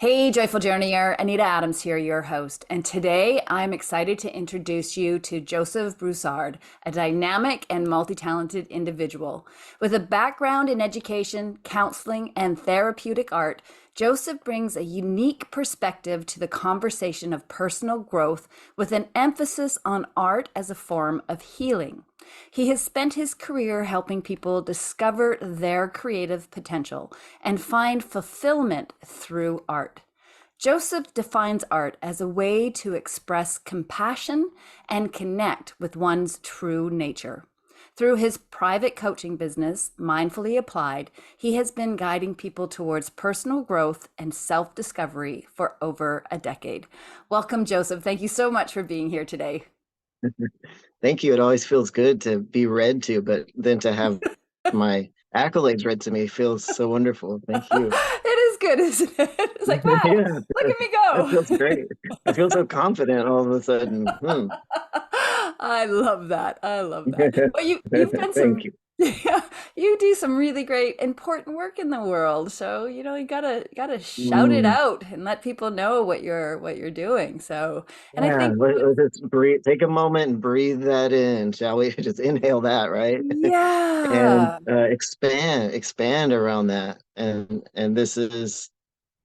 Hey, Joyful Journeyer, Anita Adams here, your host. And today I'm excited to introduce you to Joseph Broussard, a dynamic and multi-talented individual. With a background in education, counseling, and therapeutic art, Joseph brings a unique perspective to the conversation of personal growth with an emphasis on art as a form of healing. He has spent his career helping people discover their creative potential and find fulfillment through art. Joseph defines art as a way to express compassion and connect with one's true nature. Through his private coaching business, Mindfully Applied, he has been guiding people towards personal growth and self discovery for over a decade. Welcome, Joseph. Thank you so much for being here today. Thank you. It always feels good to be read to, but then to have my accolades read to me feels so wonderful. Thank you. It is good, isn't it? It's like, wow, Yeah, look at me that go. feels great. I feel so confident all of a sudden. I love that. I love that. Well, you've done Thank some, you. yeah, you do some really great important work in the world. So, you gotta shout it Mm, out and let people know what you're doing. So, and I yeah, think let's just breathe, take a moment and breathe that in, shall we? Just inhale that, right? And yeah. expand around that. And this is,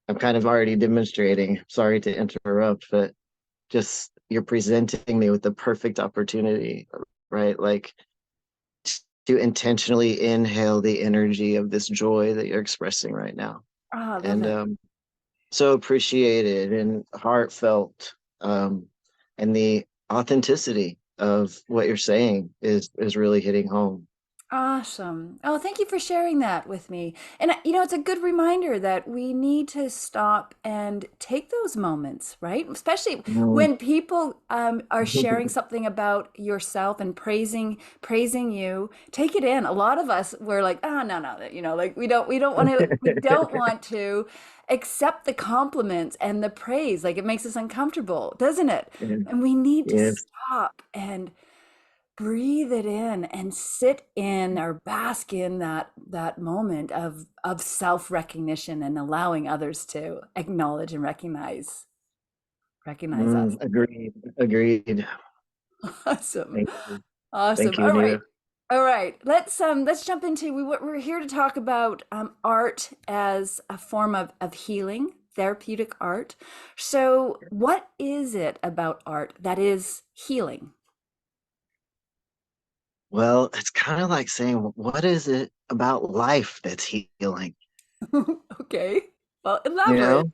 I'm kind of already demonstrating. Sorry to interrupt, but just you're presenting me with the perfect opportunity, right? Like to intentionally inhale the energy of this joy that you're expressing right now. Oh, I love And it. so appreciated and heartfelt. And the authenticity of what you're saying is really hitting home. Awesome. Oh, thank you for sharing that with me. And it's a good reminder that we need to stop and take those moments, right? Especially Mm. when people are sharing something about yourself and praising you. Take it in. A lot of us were like, oh, no, no, like we don't want to accept the compliments and the praise. Like it makes us uncomfortable, doesn't it? And we need to Yes. stop and breathe it in and sit in or bask in that moment of self-recognition and allowing others to acknowledge and recognize us. Agreed. Agreed. Awesome. Thank you. Awesome. Thank you, All right. Anita. All right. Let's jump into we're here to talk about art as a form of healing, therapeutic art. So what is it about art that is healing? Well, it's kind of like saying, what is it about life that's healing? Okay. Well, You elaborate. know,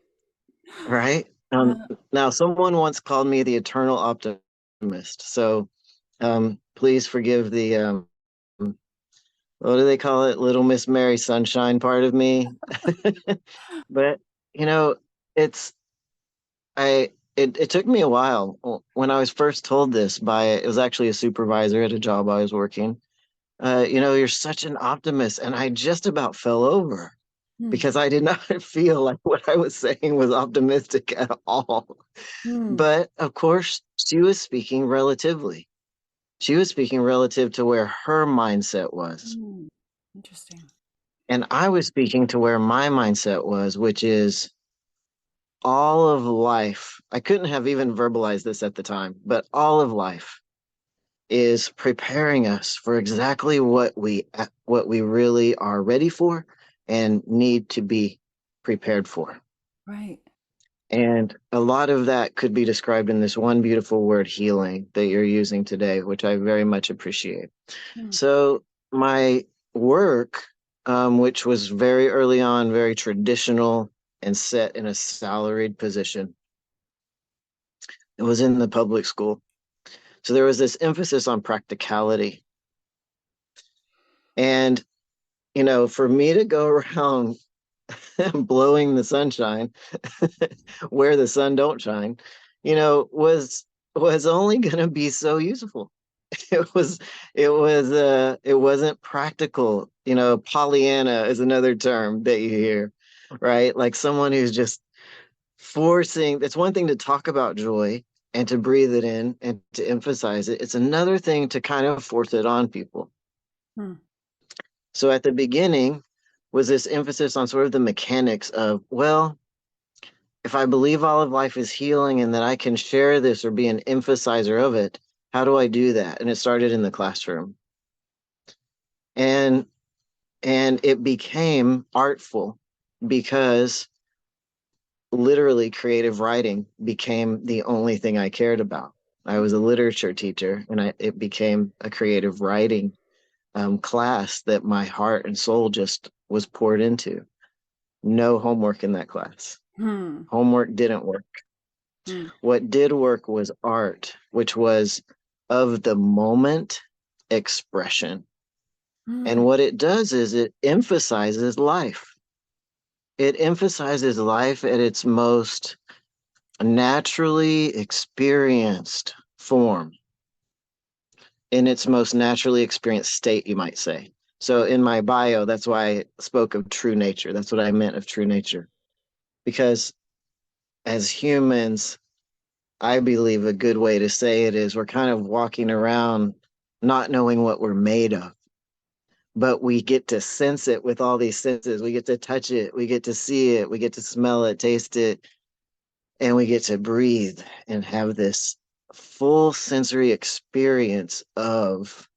right? Uh, Now, someone once called me the eternal optimist. So, please forgive the what do they call it? Little Miss Mary Sunshine part of me. But you know, it's it took me a while when I was first told this by it was actually a supervisor at a job I was working. You're such an optimist, and I just about fell over hmm. because I did not feel like what I was saying was optimistic at all. Hmm. But of course, she was speaking relatively. She was speaking relative to where her mindset was. Hmm. Interesting. And I was speaking to where my mindset was, which is all of life. I couldn't have even verbalized this at the time, but all of life is preparing us for exactly what we really are ready for and need to be prepared for. Right. And a lot of that could be described in this one beautiful word, healing, that you're using today, which I very much appreciate. Hmm. So, my work, which was very early on, very traditional and set in a salaried position, it was in the public school. So, there was this emphasis on practicality. And, for me to go around blowing the sunshine where the sun don't shine, was only going to be so useful. It was it wasn't practical. Pollyanna is another term that you hear, right? Like someone who's just forcing. It's one thing to talk about joy and to breathe it in and to emphasize it. It's another thing to kind of force it on people. Hmm. So at the beginning was this emphasis on sort of the mechanics of, well, if I believe all of life is healing and that I can share this or be an emphasizer of it, how do I do that? And it started in the classroom. And it became artful because literally creative writing became the only thing I cared about. I was a literature teacher, and it became a creative writing class that my heart and soul just was poured into. No homework in that class. Hmm. Homework didn't work. Hmm. What did work was art, which was of the moment expression. Hmm. And what it does is it emphasizes life. It emphasizes life at its most naturally experienced form, in its most naturally experienced state, you might say. So in my bio, that's why I spoke of true nature. That's what I meant of true nature. Because as humans, I believe a good way to say it is we're kind of walking around not knowing what we're made of, but we get to sense it with all these senses. We get to touch it, we get to see it, we get to smell it, taste it, and we get to breathe and have this full sensory experience of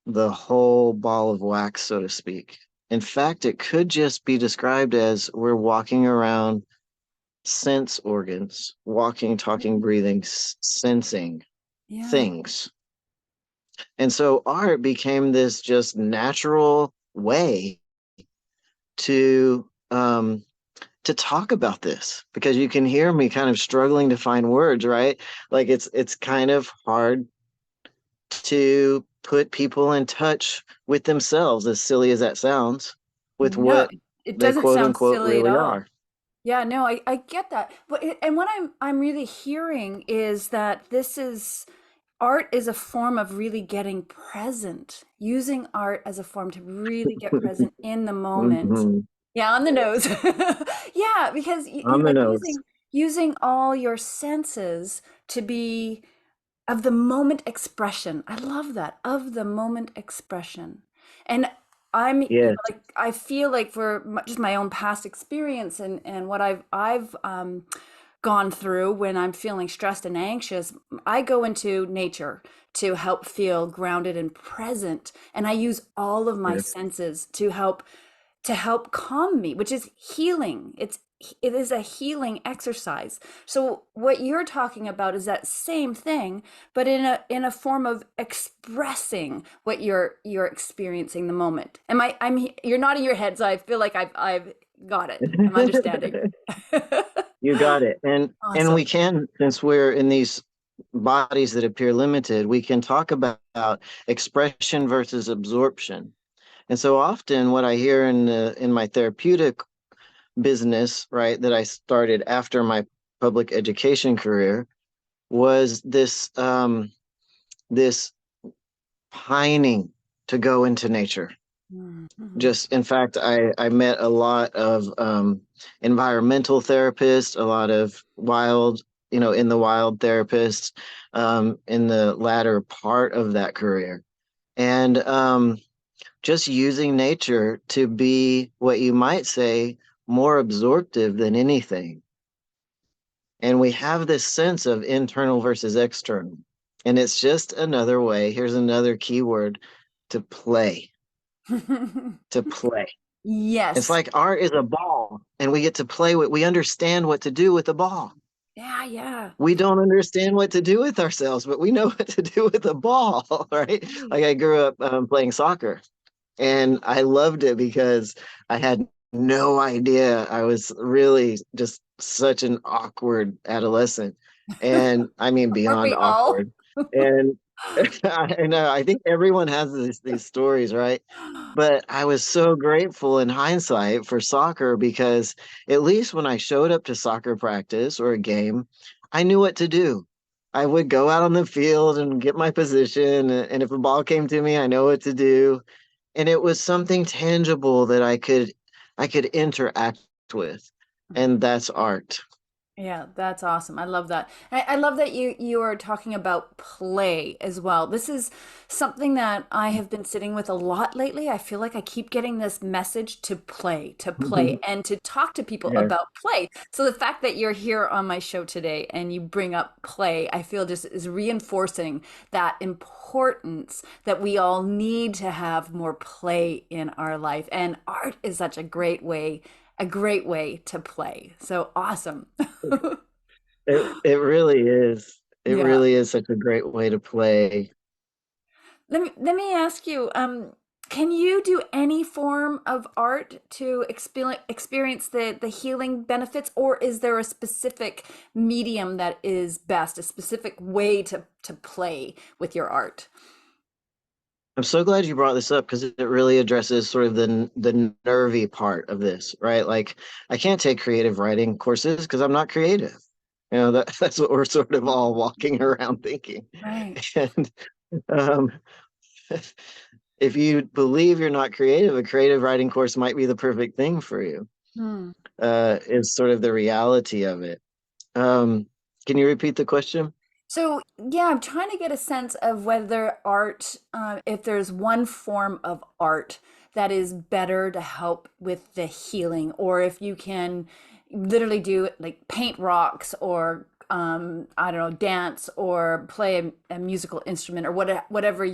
the whole ball of wax, so to speak. In fact, it could just be described as we're walking around sense organs, walking, talking, breathing, sensing Yeah. things. And so art became this just natural way to talk about this, because you can hear me kind of struggling to find words, right? Like it's kind of hard to put people in touch with themselves, as silly as that sounds, with No, what it they doesn't quote sound unquote silly at really all. are. Yeah, no, I get that. And what I'm really hearing is that this is art is a form of really getting present, using art as a form to really get present in the moment. Mhm. Yeah, on the nose. Yeah, because On the like nose. using all your senses to be of the moment expression. I love that. Of the moment expression. And Yes. like I feel like for just my own past experience and what I've gone through when I'm feeling stressed and anxious, I go into nature to help feel grounded and present, and I use all of my Yes. senses to help calm me, which is healing. It is a healing exercise. So what you're talking about is that same thing, but in a form of expressing what you're experiencing the moment. I'm you're nodding your head, so I feel like I've got it. I'm understanding. You got it. And we Awesome. can, since we're in these bodies that appear limited, we can talk about expression versus absorption. And so often what I hear in my therapeutic business, right, that I started after my public education career, was this pining to go into nature. Mhm. Just in fact, I met a lot of environmental therapists, a lot of wild, in the wild therapists, in the latter part of that career, and just using nature to be what you might say more absorptive than anything. And we have this sense of internal versus external. And it's just another way, here's another keyword, to play, to play. It's Yes. like art is a ball, and we get to play with, we understand what to do with the ball. Yeah, yeah. We don't understand what to do with ourselves, but we know what to do with a ball, right? Like I grew up playing soccer, and I loved it because I had no idea. I was really just such an awkward adolescent. And I mean, Aren't beyond we all? awkward. And I know, I think everyone has these stories, right? But I was so grateful in hindsight for soccer because at least when I showed up to soccer practice or a game, I knew what to do. I would go out on the field and get my position. And if a ball came to me, I know what to do, and it was something tangible that I could interact with, and that's art. Yeah, that's awesome. I love that. I love that you are talking about play as well. This is something that I have been sitting with a lot lately. I feel like I keep getting this message to play, and to talk to people Yeah. about play. So the fact that you're here on my show today and you bring up play, I feel just is reinforcing that importance that we all need to have more play in our life. And art is such a great way to play. So awesome. It really is. It Yeah. really is such a great way to play. Let me ask you, can you do any form of art to experience the healing benefits, or is there a specific medium that is best, a specific way to play with your art? I'm so glad you brought this up because it really addresses sort of the nervy part of this, right? Like I can't take creative writing courses because I'm not creative. That's what we're sort of all walking around thinking. Right. And um, if you believe you're not creative, a creative writing course might be the perfect thing for you. Hmm. Is sort of the reality of it. Um, can you repeat the question? So, yeah, I'm trying to get a sense of whether art, if there's one form of art that is better to help with the healing, or if you can literally do like paint rocks or I don't know, dance or play a musical instrument or whatever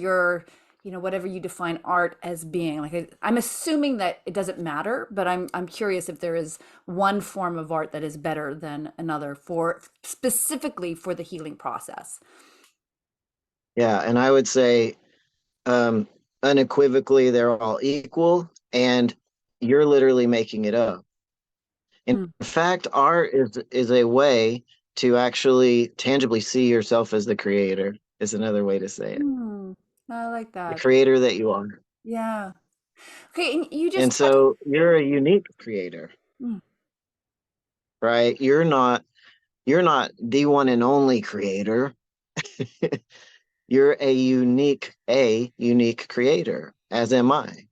whatever you define art as being. Like I'm assuming that it doesn't matter, but I'm curious if there is one form of art that is better than another for specifically for the healing process. Yeah, and I would say um, unequivocally they're all equal, and you're literally making it up. In Hmm. fact, art is a way to actually tangibly see yourself as the creator, is another way to say it. Hmm. I like The that. creator that you are. Yeah. Okay, and you And just touched. so you're a unique creator, Hmm. right? You're not the one and only creator. You're a unique creator, as am I.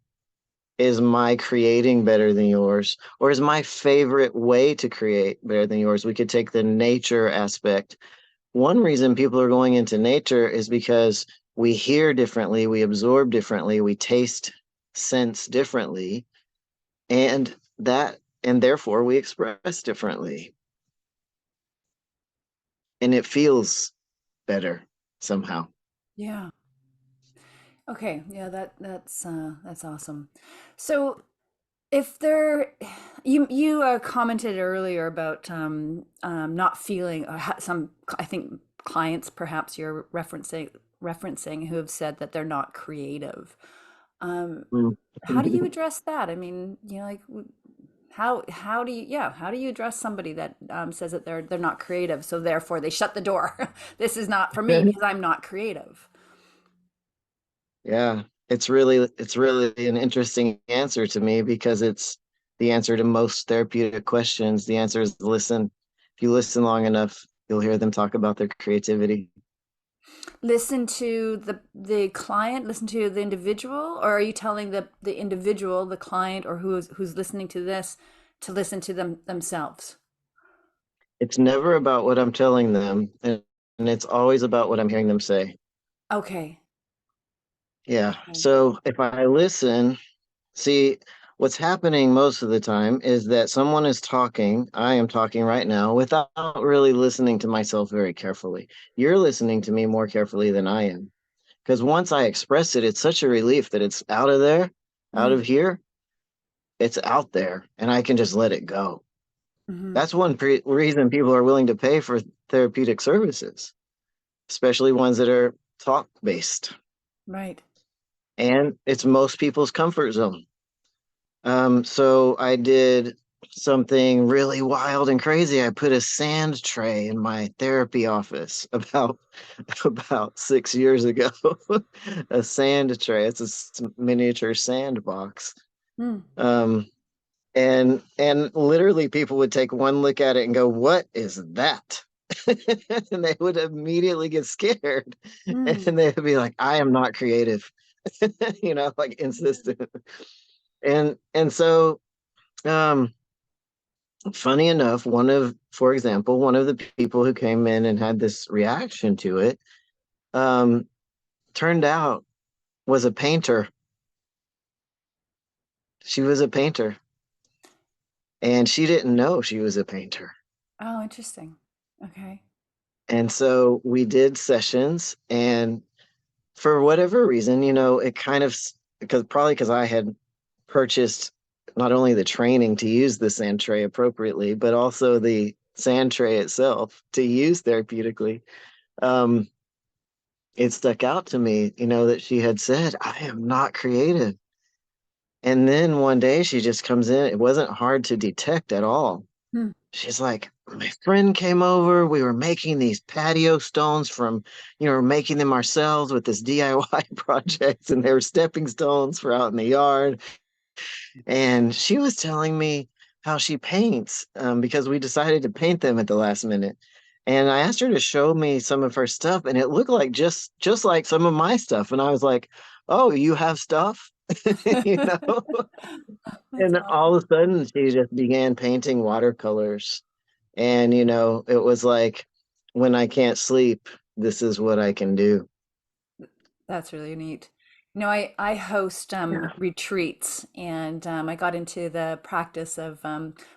Is my creating better than yours? Or is my favorite way to create better than yours? We could take the nature aspect. One reason people are going into nature is because we hear differently, we absorb differently, we taste, sense differently, and and therefore we express differently. And it feels better somehow. Yeah. Okay. Yeah, that's awesome. So if there, you commented earlier about not feeling some, I think clients perhaps you're referencing who have said that they're not creative. Um, Mm. how do you address that? I mean, like how do you how do you address somebody that says that they're not creative, so therefore they shut the door. This is not for me because I'm not creative. Yeah, it's really an interesting answer to me because it's the answer to most therapeutic questions. The answer is listen. If you listen long enough, you'll hear them talk about their creativity. Listen to the client, listen to the individual, or are you telling the individual, the client, or who's listening to this to listen to themselves? It's never about what I'm telling them, and it's always about what I'm hearing them say. Okay. Yeah. Okay. So if I listen, see, what's happening most of the time is that someone is talking, I am talking right now, without really listening to myself very carefully. You're listening to me more carefully than I am. Because once I express it, it's such a relief that it's out of there, out Mm, of here, it's out there, and I can just let it go. hmm. That's one reason people are willing to pay for therapeutic services, especially ones that are talk based. Right. And it's most people's comfort zone. So I did something really wild and crazy. I put a sand tray in my therapy office about 6 years ago. A sand tray. It's a miniature sandbox. Mm, Um, and literally people would take one look at it and go, "What is that?" And they would immediately get scared, and mm, they would be like, "I am not creative," like insistent. And so um Funny enough, for example, one of the people who came in and had this reaction to it, um, turned out was a painter. She was a painter, and she didn't know she was a painter. Oh, interesting. Okay. And so we did sessions, and for whatever reason, it kind of, because I had purchased not only the training to use the sand tray appropriately, but also the sand tray itself to use therapeutically. Um, it stuck out to me, that she had said, I am not creative. And then one day she just comes in. It wasn't hard to detect at all. Hmm. She's like, my friend came over. We were making these patio stones from, we're making them ourselves with this DIY project, and they were stepping stones for out in the yard. And she was telling me how she paints, because we decided to paint them at the last minute. And I asked her to show me some of her stuff, and it looked like just like some of my stuff. And I was like, "Oh, you have stuff?" you know? That's And all awesome. of a sudden, she just began painting watercolors. And, it was like, when I can't sleep, this is what I can do. That's really neat. I host Yeah. retreats, and I got into the practice of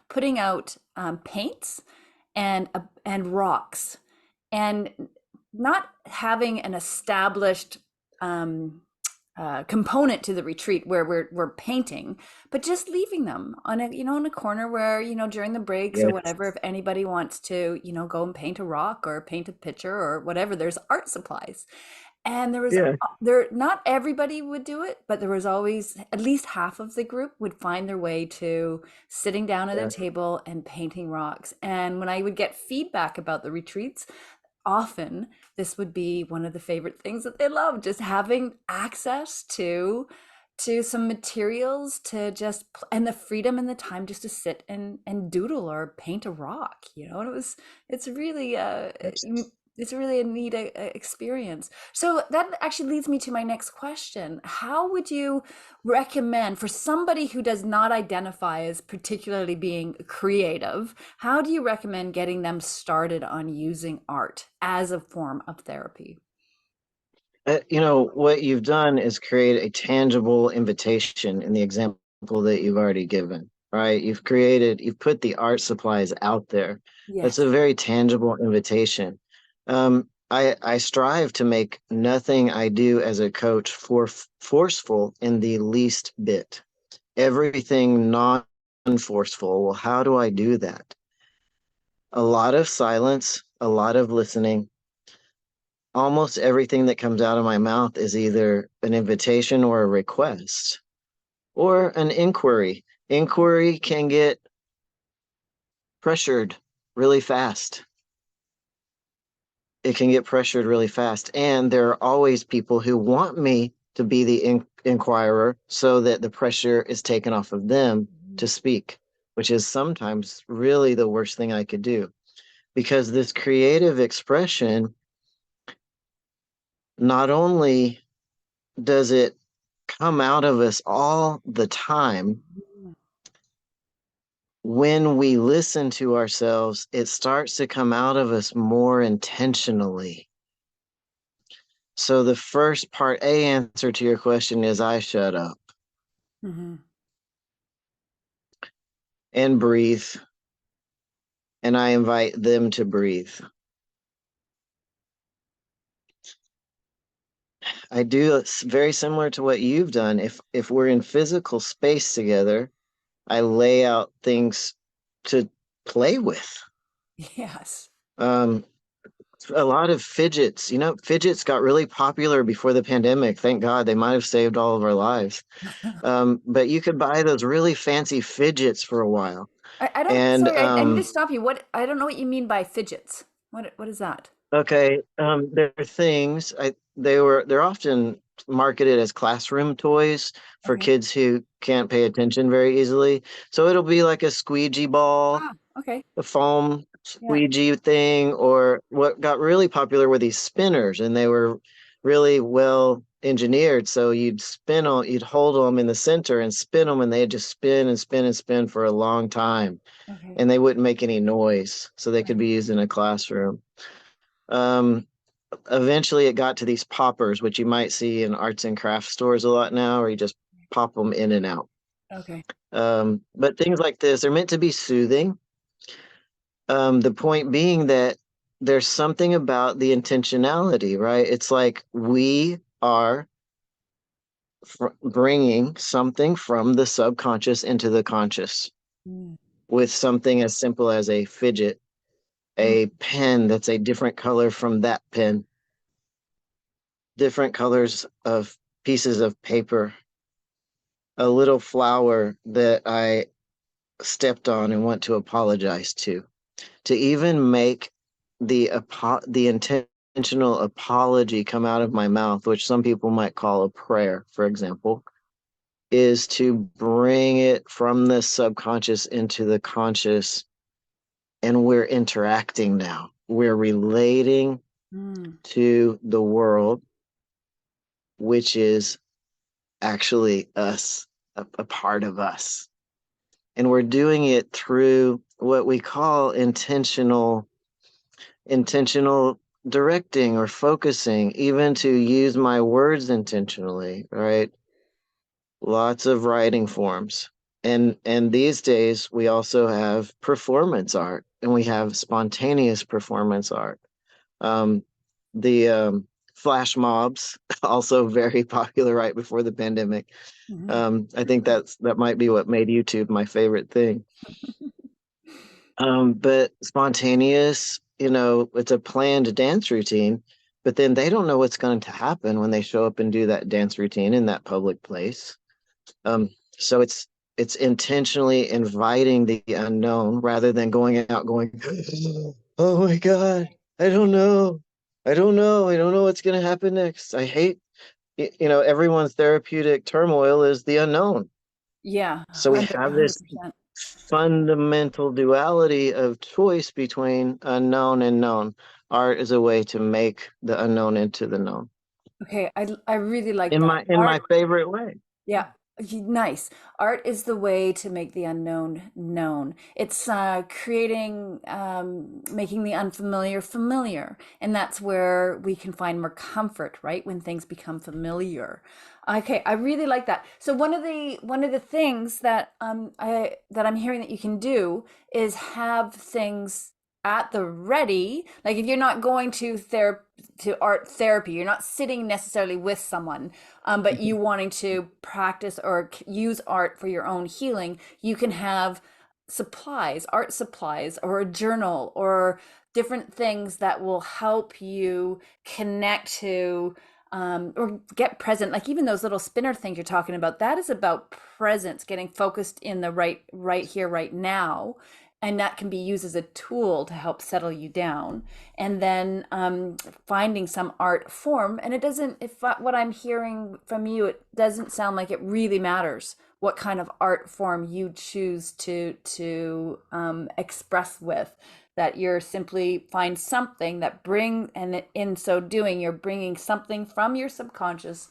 putting out paints and rocks, and not having an established um, component to the retreat where we're painting, but just leaving them on in a corner where during the breaks or Yes. whatever, if anybody wants to go and paint a rock or paint a picture or whatever, there's art supplies. And Yeah. not everybody would do it, but there was always at least half of the group would find their way to sitting down at a Yeah. table and painting rocks. And when I would get feedback about the retreats, often this would be one of the favorite things that they love, just having access to some materials to and the freedom and the time just to sit and doodle or paint a rock, and it's really it's really a neat experience. So that actually leads me to my next question. How would you recommend for somebody who does not identify as particularly being creative, how do you recommend getting them started on using art as a form of therapy? What you've done is create a tangible invitation in the example that you've already given, right? You've put the art supplies out there. That's Yes. a very tangible invitation. I strive to make nothing I do as a coach forceful in the least bit. Everything non-forceful. Well, how do I do that? A lot of silence, a lot of listening. Almost everything that comes out of my mouth is either an invitation or a request or an inquiry. Inquiry can get pressured really fast. It can get pressured really fast. And there are always people who want me to be the inquirer so that the pressure is taken off of them to speak, which is sometimes really the worst thing I could do. Because this creative expression, not only does it come out of us all the time, when we listen to ourselves, it starts to come out of us more intentionally. So the first part A answer to your question is I shut up Mm-hmm. and breathe, and I invite them to breathe. I do it's very similar to what you've done. If we're in physical space together, I lay out things to play with. Yes. Um, a lot of fidgets. Fidgets got really popular before the pandemic. Thank God, they might have saved all of our lives. But you could buy those really fancy fidgets for a while. I don't, And sorry, I need to stop you. I don't know what you mean by fidgets. What is that? okay, they're things. They're often marketed as classroom toys for Okay. kids who can't pay attention very easily. So it'll be like a squeegee ball, Ah, okay. a foam Yeah. squeegee thing, or what got really popular were these spinners, and they were really well. engineered so you'd hold them in the center and spin them, and they'd just spin and spin and spin for a long time, Okay. and they wouldn't make any noise, so they could Right. be used in a classroom. Um, Eventually, it got to these poppers, which you might see in arts and crafts stores a lot now, where you just pop them in and out. Okay. But things like this are meant to be soothing. The point being that there's something about the intentionality, right? It's like we are bringing something from the subconscious into the conscious Mm. with something as simple as a fidget, Mm. a pen that's a different color from that pen, different colors of pieces of paper, a little flower that I stepped on and want to apologize to even make the intentional apology come out of my mouth, which some people might call a prayer, for example, is to bring it from the subconscious into the conscious, and we're interacting now. We're relating Mm. to the world, which is actually us, a part of us. And we're doing it through what we call intentional directing or focusing, even to use my words intentionally, right? Lots of writing forms. And these days we also have performance art, and we have spontaneous performance art. Um, the flash mobs, also very popular right before the pandemic. Mhm. I think that might be what made YouTube my favorite thing. But spontaneous, it's a planned dance routine, but then they don't know what's going to happen when they show up and do that dance routine in that public place. Um, so it's intentionally inviting the unknown rather than going out going, oh my God, I don't know. I don't know what's going to happen next. I hate, everyone's therapeutic turmoil is the unknown. Yeah, So we 100, have this 100%. fundamental duality of choice between unknown and known. Art is a way to make the unknown into the known Okay, I really like in that. my Art, favorite way. yeah, nice. Art is the way to make the unknown known. It's creating, making the unfamiliar familiar, and that's where we can find more comfort, right? When things become familiar. Okay, I really like that. So one of the things that I'm hearing that you can do is have things at the ready. Like if you're not going to art therapy, you're not sitting necessarily with someone, but you wanting to practice or use art for your own healing, you can have supplies, art supplies, or a journal, or different things that will help you connect to or get present. Like even those little spinner things you're talking about, that is about presence, getting focused in the right here, right now. And that can be used as a tool to help settle you down. And then finding some art form. And it doesn't, if what I'm hearing from you, it doesn't sound like it really matters what kind of art form you choose to express with. That you're simply find something that and in so doing, you're bringing something from your subconscious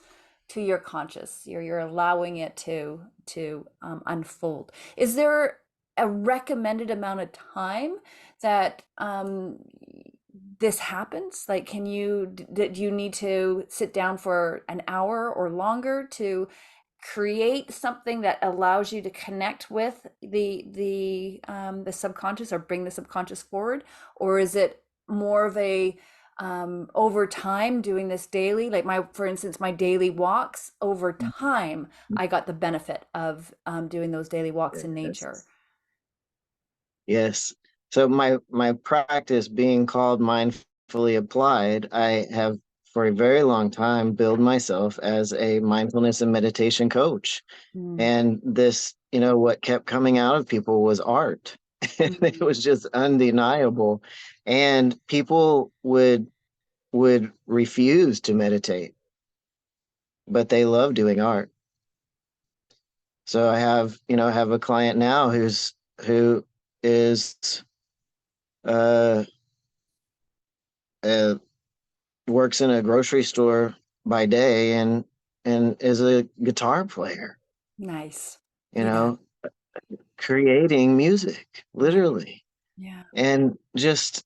to your conscious. You're allowing it to unfold. Is there a recommended amount of time that this happens? Like, do you need to sit down for an hour or longer to create something that allows you to connect with the subconscious or bring the subconscious forward? Or is it more of a over time doing this daily? Like for instance, my daily walks over time, I got the benefit of doing those daily walks in nature. Yes. Yes. So my practice being called mindfully applied, I have for a very long time billed myself as a mindfulness and meditation coach. Mm. And this, what kept coming out of people was art. And it Mm. was just undeniable. And people would refuse to meditate, but they love doing art. So I have a client now who is uh, uh works in a grocery store, by day and is a guitar player, Nice. you Yeah. know, creating music, Yeah. literally. Yeah. And just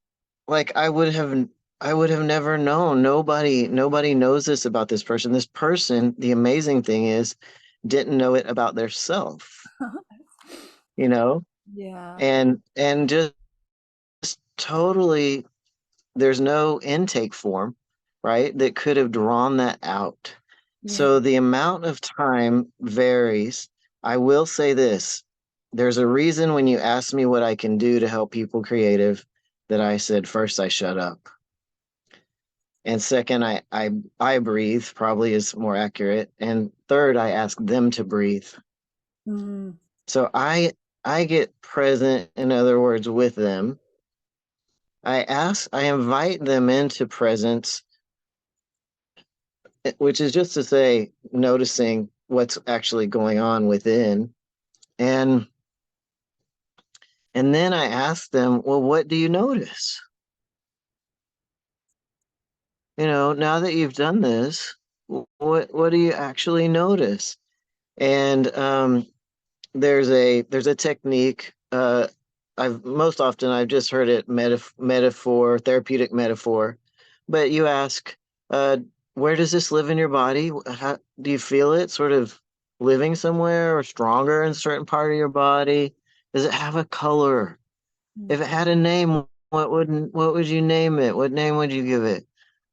like I would have never known. Nobody knows this about this person. This person, the amazing thing is, didn't know it about their self, you know? Yeah. And just totally there's no intake form, right, that could have drawn that out. Yeah. So the amount of time varies. I will say this. There's a reason when you ask me what I can do to help people creative that I said first I shut up. And second, I breathe, probably is more accurate. And third, I ask them to breathe. Mm, So I get present, in other words, with them. I invite them into presence, which is just to say, noticing what's actually going on within. And and then I ask them, well, what do you notice? Now that you've done this, what do you actually notice? And there's a technique. I've just heard it metaphor, therapeutic metaphor, but you ask, uh, where does this live in your body? How, do you feel it sort of living somewhere or stronger in a certain part of your body? Does it have a color? If it mm, had a name, what would you name it? What name would you give it?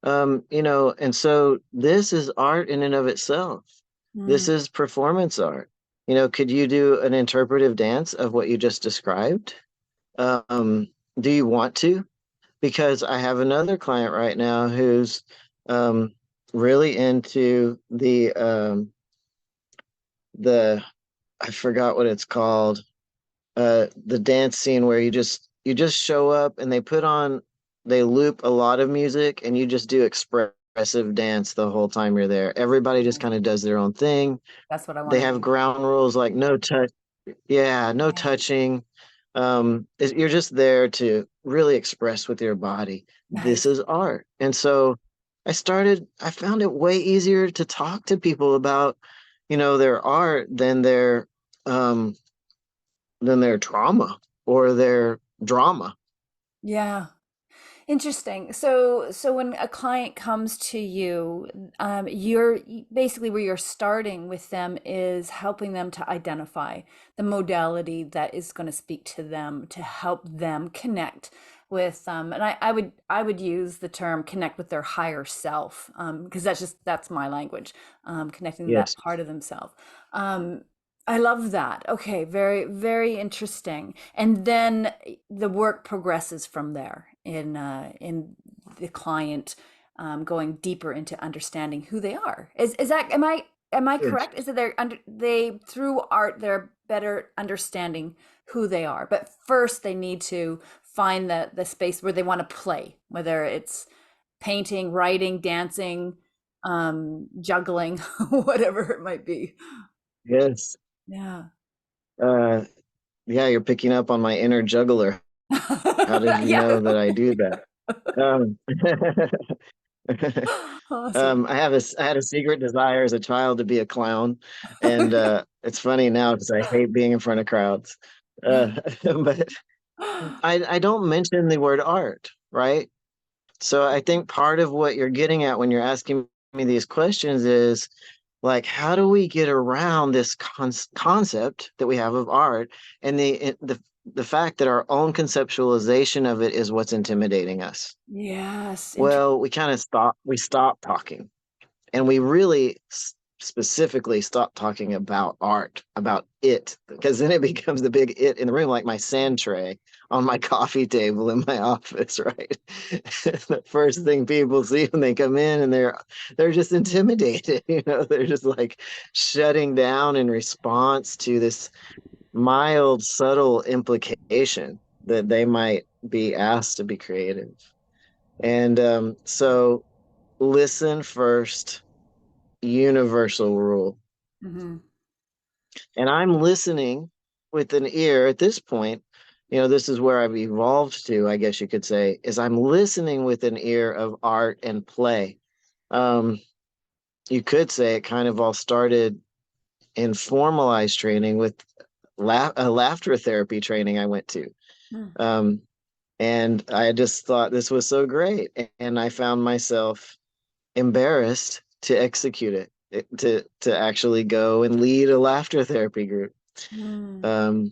And so this is art in and of itself. This mm. is performance art. Could you do an interpretive dance of what you just described? Um, do you want to? Because I have another client right now who's um, really into the I forgot what it's called, the dance scene where you just show up and they loop a lot of music and you just do expressive dance the whole time you're there. Everybody just kind of does their own thing. That's what I want They to have do. ground rules like no touch. Yeah, no Yeah. touching. You're just there to really express with your body. This Nice. is art. And so I found it way easier to talk to people about, their art um, than their trauma or their drama. Yeah. Interesting. So when a client comes to you, you're basically where you're starting with them is helping them to identify the modality that is going to speak to them to help them connect with and I would use the term connect with their higher self because that's my language, connecting to that Yes. part of themselves. Um, I love that. Okay, very, very interesting. And then the work progresses from there in the client going deeper into understanding who they are. Is that am I Yes. correct? Is that they through art they're better understanding who they are. But first they need to find the space where they want to play, whether it's painting, writing, dancing, juggling, whatever it might be. Yes. Yeah. Uh, yeah, you're picking up on my inner juggler. How did you Yeah. know that I do that? Um, Awesome. I had a secret desire as a child to be a clown, and Okay. it's funny now because I hate being in front of crowds. But I don't mention the word art, right? So I think part of what you're getting at when you're asking me these questions is like, how do we get around this concept that we have of art and the fact that our own conceptualization of it is what's intimidating us? Yes. Well, we stop talking and we really specifically stop talking about art, about it, because then it becomes the big it in the room, like my sand tray on my coffee table in my office, right? The first thing people see when they come in and they're just intimidated, they're just like shutting down in response to this mild, subtle implication that they might be asked to be creative. And so listen first, universal rule. Hmm. And I'm listening with an ear at this point. This is where I've evolved to, I guess you could say, is I'm listening with an ear of art and play. Um, you could say it kind of all started in formalized training with a laughter therapy training I went to. Mm, Um, and I just thought this was so great. And I found myself embarrassed to execute to actually go and lead a laughter therapy group. mm, Um,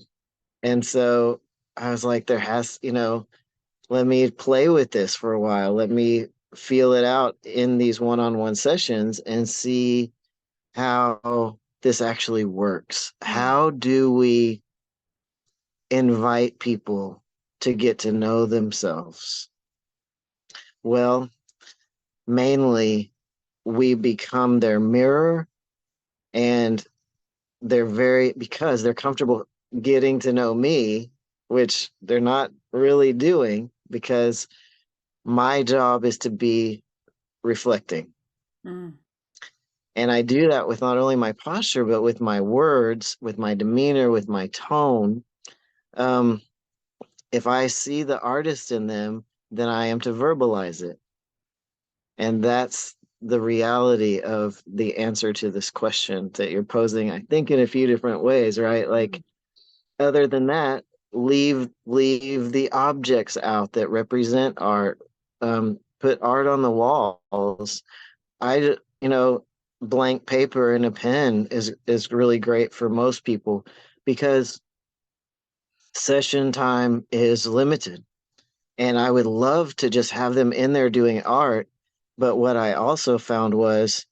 and so I was like, let me play with this for a while. Let me feel it out in these one-on-one sessions and see how this actually works. mm, How do we invite people to get to know themselves? Well, mainly we become their mirror, and because they're comfortable getting to know me, which they're not really doing because my job is to be reflecting. mm, And I do that with not only my posture, but with my words, with my demeanor, with my tone. Um, if I see the artist in them, then I am to verbalize it. And that's the reality of the answer to this question that you're posing, I think, in a few different ways, right? mm, Like, other than that, leave the objects out that represent art. Put art on the walls. Blank paper and a pen is really great for most people because session time is limited. And I would love to just have them in there doing art. But what I also found was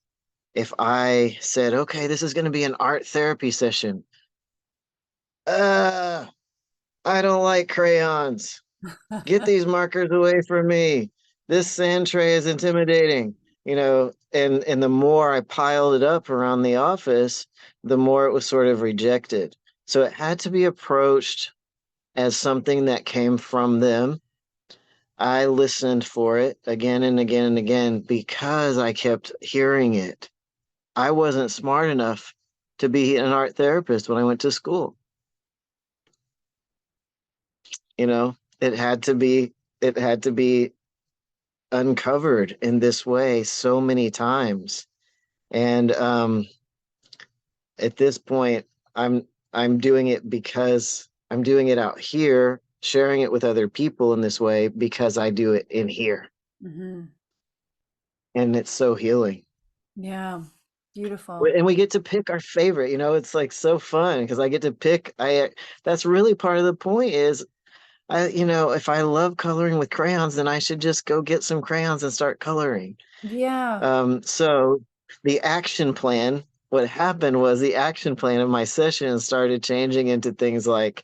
if I said, okay, this is going to be an art therapy session, uh, I don't like crayons. Get these markers away from me. This sand tray is intimidating. And the more I piled it up around the office, the more it was sort of rejected. So it had to be approached as something that came from them. I listened for it again and again and again because I kept hearing it. I wasn't smart enough to be an art therapist when I went to school. It had to be uncovered in this way so many times. And at this point, I'm doing it because I'm doing it out here, sharing it with other people in this way because I do it in here. mhm. And it's so healing. Yeah, beautiful. And we get to pick our favorite. It's like so fun because I get to pick. I That's really part of the point is if I love coloring with crayons, then I should just go get some crayons and start coloring. Yeah, So the action plan, what happened was the action plan of my session started changing into things like,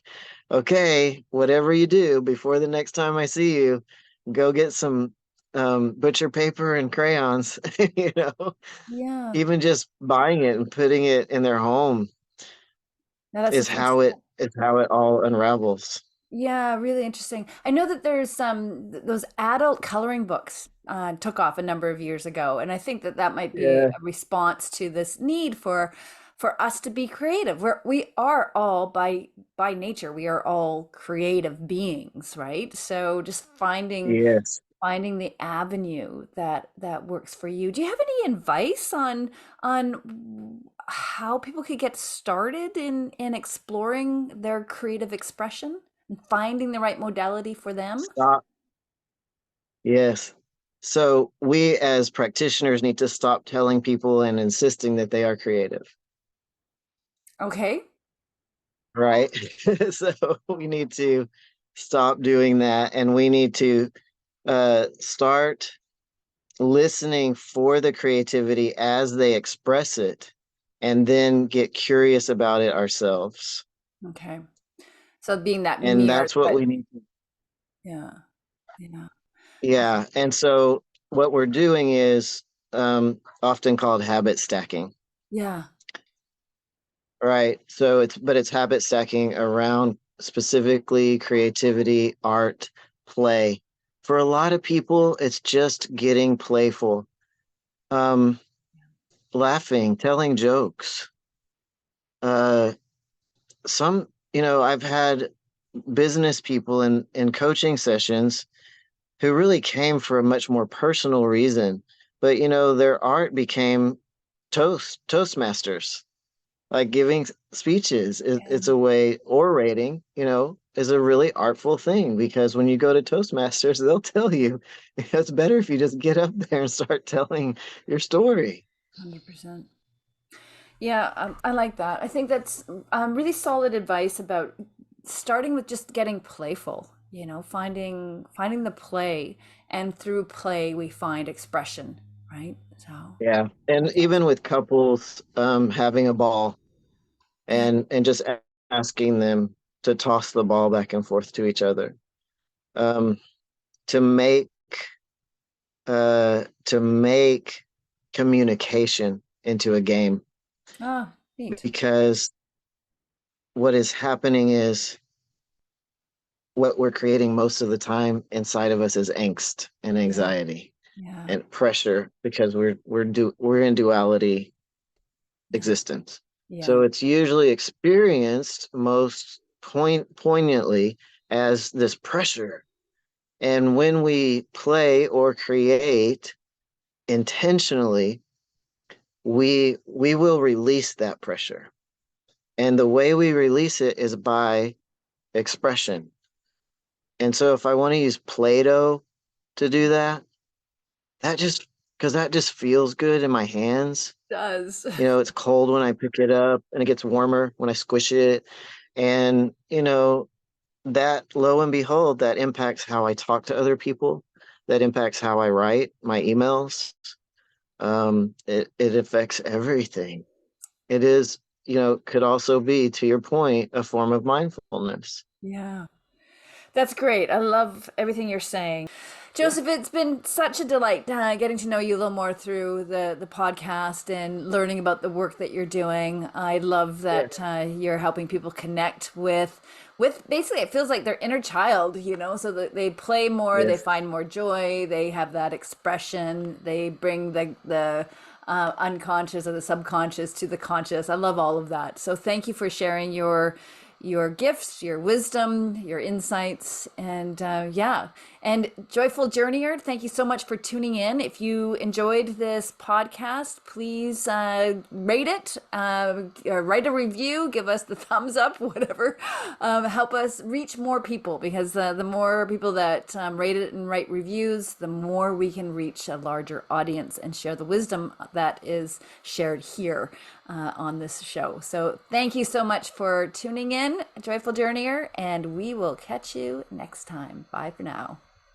okay, whatever you do before the next time I see you, go get some butcher paper and crayons. you know, yeah. Even just buying it and putting it in their home Now that's is how interesting. it all unravels. Yeah, really interesting. I know that there's some those adult coloring books took off a number of years ago, and I think that that might be Yeah. a response to this need for us to be creative. We are all by nature, we are all creative beings, right? So just Yes. finding the avenue that works for you. Do you have any advice on how people could get started in exploring their creative expression and finding the right modality for them? Stop. Yes. So we as practitioners need to stop telling people and insisting that they are creative, Okay. right? So we need to stop doing that and we need to start listening for the creativity as they express it and then get curious about it ourselves. Okay. So being that And mirror, that's what but we need. yeah, yeah, Yeah. And so what we're doing is often called habit stacking. yeah, Right. So it's habit stacking around specifically creativity, art, play. For a lot of people, it's just getting playful, um, laughing, telling jokes. Uh, I've had business people in coaching sessions who really came for a much more personal reason, but their art became Toastmasters, like giving speeches. Yeah, It's a way, orating, is a really artful thing because when you go to Toastmasters, they'll tell you it's better if you just get up there and start telling your story. 100%. Yeah, I like that. I think that's really solid advice about starting with just getting playful, finding the play, and through play we find expression, right? So Yeah. And that's even awesome. with couples having a ball Yeah. and just asking them to toss the ball back and forth to each other, um, to make to make communication into a game, Ah, neat. because what is happening is what we're creating most of the time inside of us is angst and Yeah, anxiety yeah, and pressure because we're in duality yeah, existence. yeah. So it's usually experienced most poignantly as this pressure. And when we play or create intentionally, we will release that pressure. And the way we release it is by expression. And so if I want to use Play-Doh to do that, that just because that just feels good in my hands. Does. It's cold when I pick it up and it gets warmer when I squish it. And, that lo and behold, that impacts how I talk to other people. That impacts how I write my emails. It affects everything. It is, could also be, to your point, a form of mindfulness. Yeah. That's great. I love everything you're saying. Yeah. Joseph, it's been such a delight getting to know you a little more through the podcast and learning about the work that you're doing. I love Yeah. that you're helping people connect with basically it feels like their inner child, so that they play more, they Yes. find more joy, they have that expression, they bring the unconscious or the subconscious to the conscious. I love all of that. So thank you for sharing your gifts, your wisdom, your insights, and yeah. And Joyful Journeyer, thank you so much for tuning in. If you enjoyed this podcast, please rate it, or write a review, give us the thumbs up, whatever. Help us reach more people because the more people that rate it and write reviews, the more we can reach a larger audience and share the wisdom that is shared here on this show. So thank you so much for tuning in, Joyful Journeyer, and we will catch you next time. Bye for now.